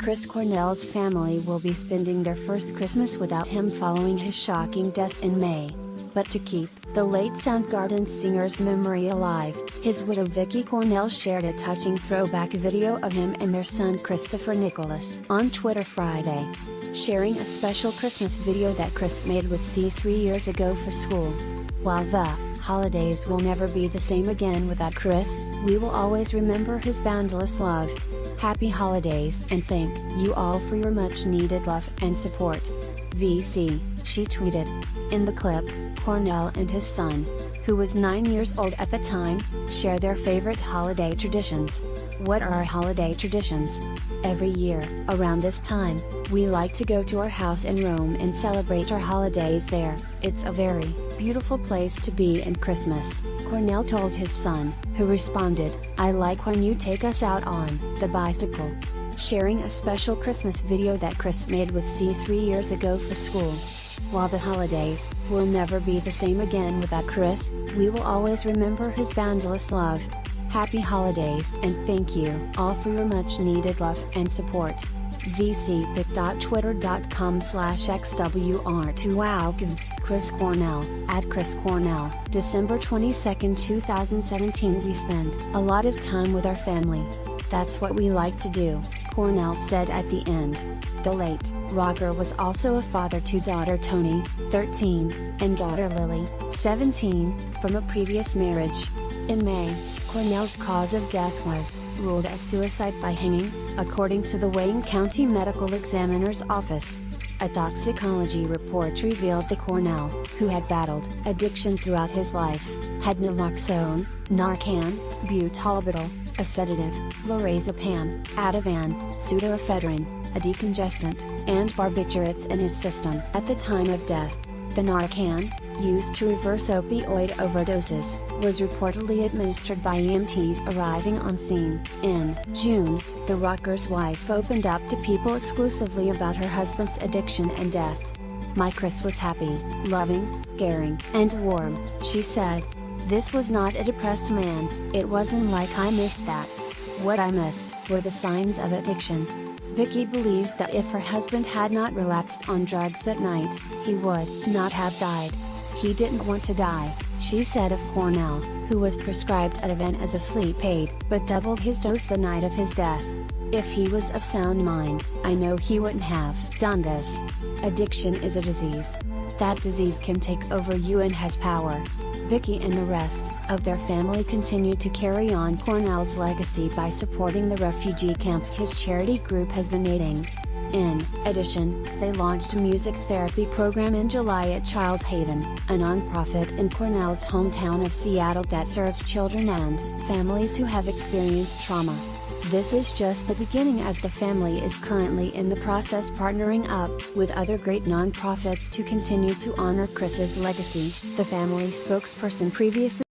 Chris Cornell's family will be spending their first Christmas without him following his shocking death in May. But to keep the late Soundgarden singer's memory alive, his widow Vicky Cornell shared a touching throwback video of him and their son Christopher Nicholas on Twitter Friday, sharing a special Christmas video that Chris made with C 3 years ago for school. While the holidays will never be the same again without Chris, we will always remember his boundless love. Happy holidays and thank you all for your much needed love and support. VC, she tweeted. In the clip, Cornell and his son, who was 9 years old at the time, share their favorite holiday traditions. What are our holiday traditions? Every year, around this time, we like to go to our house in Rome and celebrate our holidays there. It's a very beautiful place to be in Christmas, Cornell told his son, who responded, "I like when you take us out on the bicycle." Sharing a special Christmas video that Chris made with C 3 years ago for school. While the holidays will never be the same again without Chris, we will always remember his boundless love. Happy holidays and thank you all for your much needed love and support. vcpic.twitter.com/xwr2wowg Chris Cornell, @Chris Cornell, December 22, 2017. We spend a lot of time with our family. That's what we like to do, Cornell said at the end. The late rocker was also a father to daughter Toni, 13, and daughter Lily, 17, from a previous marriage. In May, Cornell's cause of death was ruled as suicide by hanging, according to the Wayne County Medical Examiner's Office. A toxicology report revealed that Cornell, who had battled addiction throughout his life, had naloxone, Narcan, butalbital, a sedative, lorazepam, Ativan, pseudoephedrine, a decongestant, and barbiturates in his system. At the time of death, the Narcan, used to reverse opioid overdoses, was reportedly administered by EMTs arriving on scene. In June, the rocker's wife opened up to people exclusively about her husband's addiction and death. "My Chris was happy, loving, caring, and warm," she said. "This was not a depressed man, it wasn't like I missed that. What I missed were the signs of addiction." Vicky believes that if her husband had not relapsed on drugs that night, he would not have died. "He didn't want to die," she said of Cornell, who was prescribed Ativan as a sleep aid, but doubled his dose the night of his death. "If he was of sound mind, I know he wouldn't have done this." Addiction is a disease. That disease can take over you and has power. Vicky and the rest of their family continue to carry on Cornell's legacy by supporting the refugee camps his charity group has been aiding. In addition, they launched a music therapy program in July at Child Haven, a nonprofit in Cornell's hometown of Seattle that serves children and families who have experienced trauma. This is just the beginning, as the family is currently in the process partnering up with other great nonprofits to continue to honor Chris's legacy, the family spokesperson previously